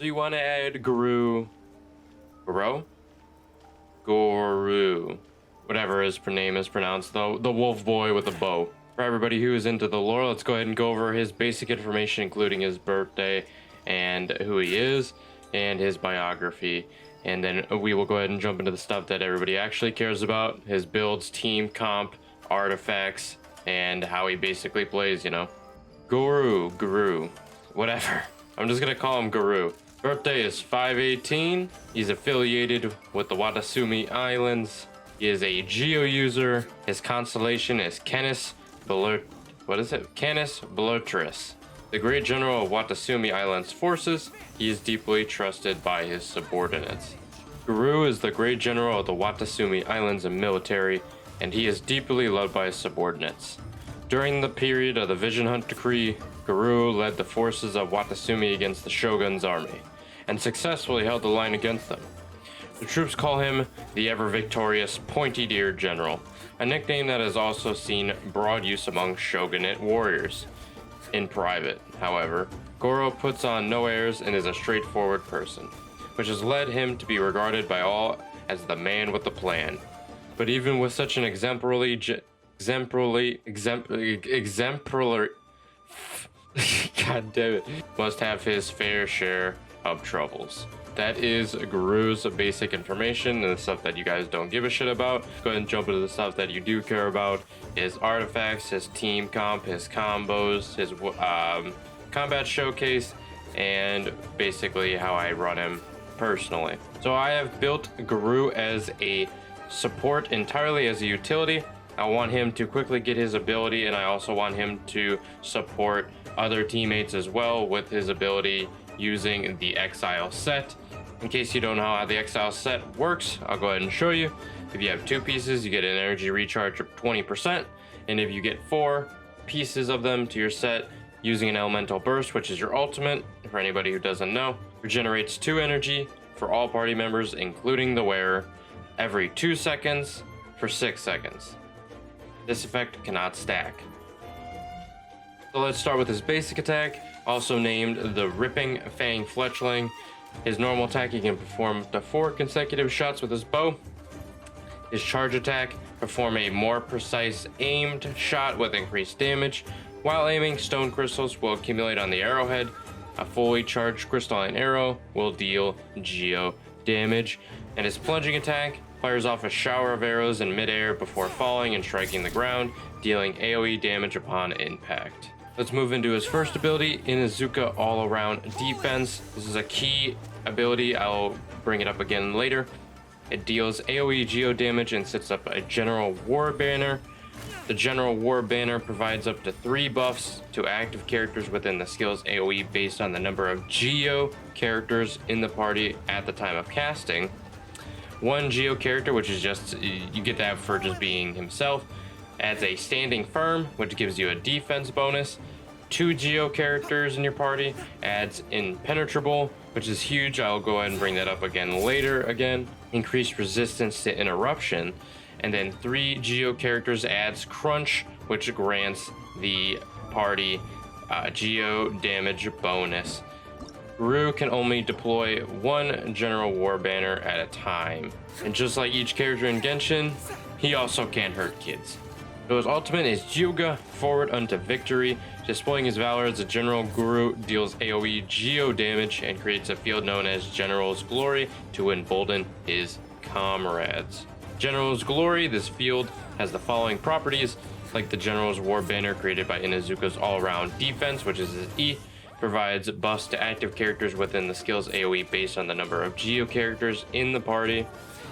So you want to add Gorou, whatever his name is pronounced, though, the wolf boy with a bow. For everybody who is into the lore, let's go ahead and go over his basic information, including his birthday and who he is and his biography. And then we will go ahead and jump into the stuff that everybody actually cares about: his builds, team, comp, artifacts, and how he basically plays, you know. Gorou, whatever. I'm just gonna call him Gorou. Birthday is 5/18. He's affiliated with the Watasumi Islands. He is a Geo user. His constellation is Canis Belotris. The great general of Watasumi Islands forces. He is deeply trusted by his subordinates. Gorou is the great general of the Watasumi Islands military, and he is deeply loved by his subordinates. During the period of the Vision Hunt Decree, Gorou led the forces of Watasumi against the Shogun's army, and successfully held the line against them. The troops call him the ever-victorious Pointy-Eared General, a nickname that has also seen broad use among shogunate warriors. In private, however, Gorou puts on no airs and is a straightforward person, which has led him to be regarded by all as the man with the plan. But even with such an exemplary God damn it, must have his fair share of troubles. That is Gorou's basic information and the stuff that you guys don't give a shit about. Go ahead and jump into the stuff that you do care about: his artifacts, his team comp, his combos, his combat showcase, and basically how I run him personally. So I have built Gorou as a support entirely as a utility. I want him to quickly get his ability, and I also want him to support other teammates as well with his ability using the Exile set. In case you don't know how the Exile set works, I'll go ahead and show you. If you have 2 pieces, you get an energy recharge of 20%, and if you get 4 pieces of them to your set using an Elemental Burst, which is your ultimate, for anybody who doesn't know, regenerates 2 energy for all party members, including the wearer, every 2 seconds for 6 seconds. This effect cannot stack. So let's start with his basic attack, also named the Ripping Fang Fletchling. His normal attack, he can perform up to 4 consecutive shots with his bow. His charge attack, perform a more precise aimed shot with increased damage. While aiming, stone crystals will accumulate on the arrowhead. A fully charged crystalline arrow will deal geo damage. And his plunging attack fires off a shower of arrows in midair before falling and striking the ground, dealing AoE damage upon impact. Let's move into his first ability, Inuzuka All Around Defense. This is a key ability. I'll bring it up again later. It deals AoE geo damage and sets up a General War Banner. The General War Banner provides up to 3 buffs to active characters within the skill's AoE based on the number of geo characters in the party at the time of casting. 1 geo character, which is just, you get that for just being himself, adds a Standing Firm, which gives you a defense bonus. 2 geo characters in your party adds Impenetrable, which is huge. I'll go ahead and bring that up again later. Increased resistance to interruption. And then 3 geo characters adds Crunch, which grants the party geo damage bonus. Gorou can only deploy 1 General War Banner at a time. And just like each character in Genshin, he also can't hurt kids. So his ultimate is Gyuga, Forward Unto Victory. Displaying his valor as a general, Gorou deals AoE geo damage and creates a field known as General's Glory to embolden his comrades. General's Glory, this field has the following properties: like the General's War Banner created by Inuzuka's All-Around Defense, which is his E, provides buffs to active characters within the skill's AoE based on the number of geo characters in the party.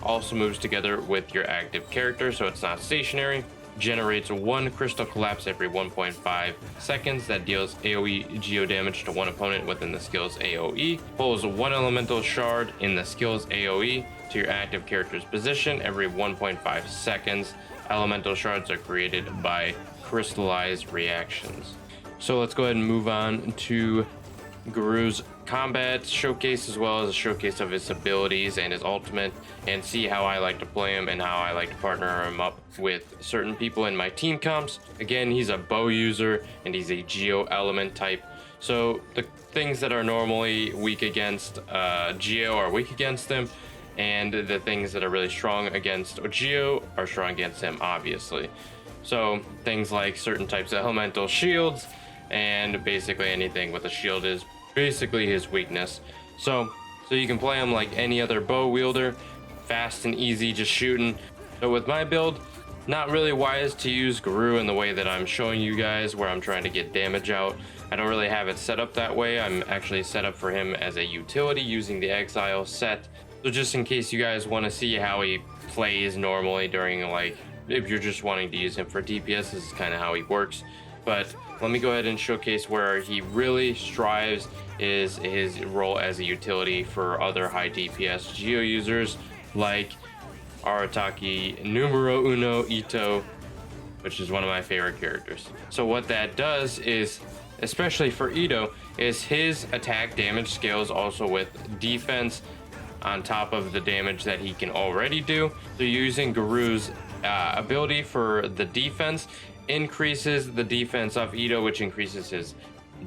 Also moves together with your active character, so it's not stationary. Generates 1 Crystal Collapse every 1.5 seconds that deals AoE geo damage to 1 opponent within the skill's AoE. Pulls 1 Elemental Shard in the skill's AoE to your active character's position every 1.5 seconds. Elemental Shards are created by crystallized reactions. So let's go ahead and move on to Gorou's combat showcase, as well as a showcase of his abilities and his ultimate, and see how I like to play him and how I like to partner him up with certain people in my team comps. Again, he's a bow user and he's a geo element type, So the things that are normally weak against Geo are weak against him, and the things that are really strong against Geo are strong against him, obviously. So things like certain types of elemental shields, and basically anything with a shield is basically his weakness. So you can play him like any other bow wielder, fast and easy, just shooting. So with my build, not really wise to use Gorou in the way that I'm showing you guys, where I'm trying to get damage out. I don't really have it set up that way. I'm actually set up for him as a utility using the Exile set. So just in case you guys want to see how he plays normally during, like, if you're just wanting to use him for DPS, this is kind of how he works. But let me go ahead and showcase where he really strives is his role as a utility for other high DPS Geo users like Arataki numero uno Ito, which is one of my favorite characters. So what that does is, especially for Ito, is his attack damage scales also with defense on top of the damage that he can already do. So using Gorou's ability for the defense increases the defense of Ito, which increases his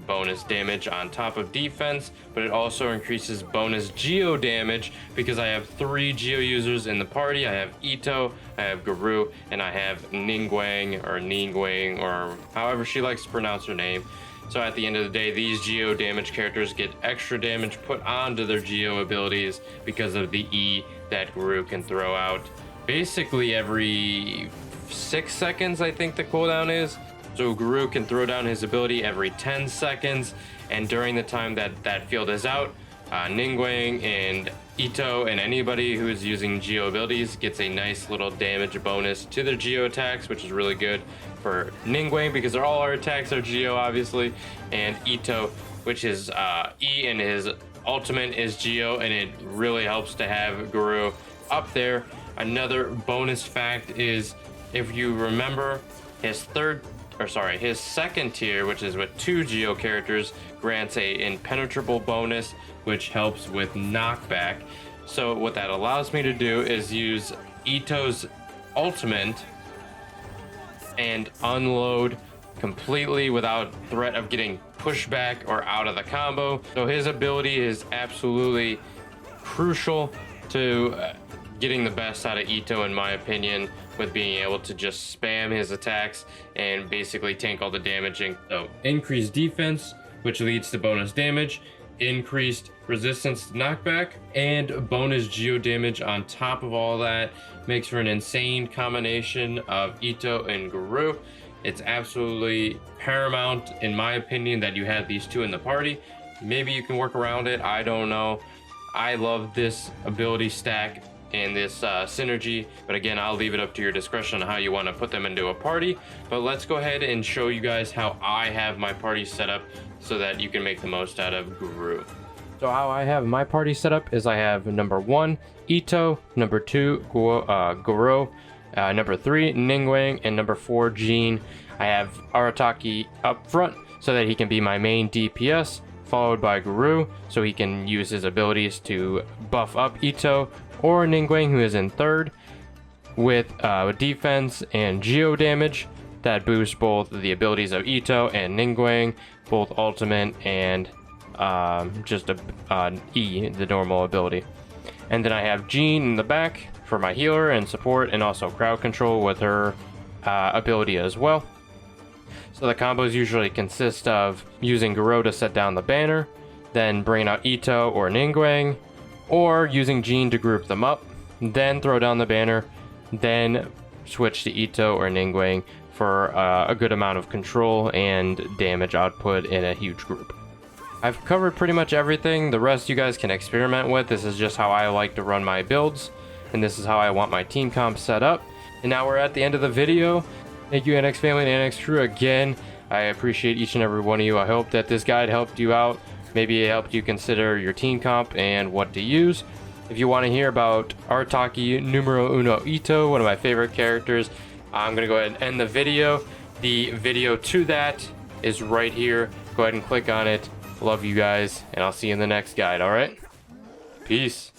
bonus damage on top of defense, but it also increases bonus Geo damage because I have 3 Geo users in the party. I have Ito, I have Gorou, and I have Ningguang, or however she likes to pronounce her name. So at the end of the day, these Geo damage characters get extra damage put onto their Geo abilities because of the E that Gorou can throw out basically every 6 seconds, I think the cooldown is. So Gorou can throw down his ability every 10 seconds, and during the time that that field is out, Ningguang and Ito and anybody who is using Geo abilities gets a nice little damage bonus to their Geo attacks, which is really good for Ningguang because all our attacks are Geo, obviously, and Ito, which is E, and his ultimate is Geo, and it really helps to have Gorou up there. Another bonus fact is, if you remember, his second tier, which is with 2 Geo characters, grants a impenetrable bonus, which helps with knockback. So what that allows me to do is use Ito's ultimate and unload completely without threat of getting pushed back or out of the combo. So his ability is absolutely crucial to getting the best out of Ito, in my opinion, with being able to just spam his attacks and basically tank all the damaging. So increased defense, which leads to bonus damage, increased resistance to knockback, and bonus Geo damage on top of all that makes for an insane combination of Ito and Gorou. It's absolutely paramount, in my opinion, that you have these 2 in the party. Maybe you can work around it, I don't know. I love this ability stack and this synergy, but again, I'll leave it up to your discretion on how you want to put them into a party. But let's go ahead and show you guys how I have my party set up so that you can make the most out of Gorou. So how I have my party set up is I have number 1 Ito, number 2 Gorou, number 3 Ningguang, and number 4 Jean. I have Arataki up front so that he can be my main DPS, followed by Gorou so he can use his abilities to buff up Ito, or Ningguang, who is in third, with defense and Geo damage that boost both the abilities of Ito and Ningguang, both ultimate and just E, the normal ability. And then I have Jean in the back for my healer and support, and also crowd control with her ability as well. So the combos usually consist of using Gorou to set down the banner, then bringing out Ito or Ningguang, or using Jean to group them up, then throw down the banner, then switch to Ito or Ningguang for a good amount of control and damage output in a huge group. I've covered pretty much everything. The rest you guys can experiment with. This is just how I like to run my builds, and this is how I want my team comp set up. And now we're at the end of the video. Thank you, Annex family and Annex crew, again. I appreciate each and every one of you. I hope that this guide helped you out. Maybe it helped you consider your team comp and what to use. If you want to hear about Arataki numero uno Ito, one of my favorite characters, I'm going to go ahead and end the video. The video to that is right here. Go ahead and click on it. Love you guys, and I'll see you in the next guide, alright? Peace.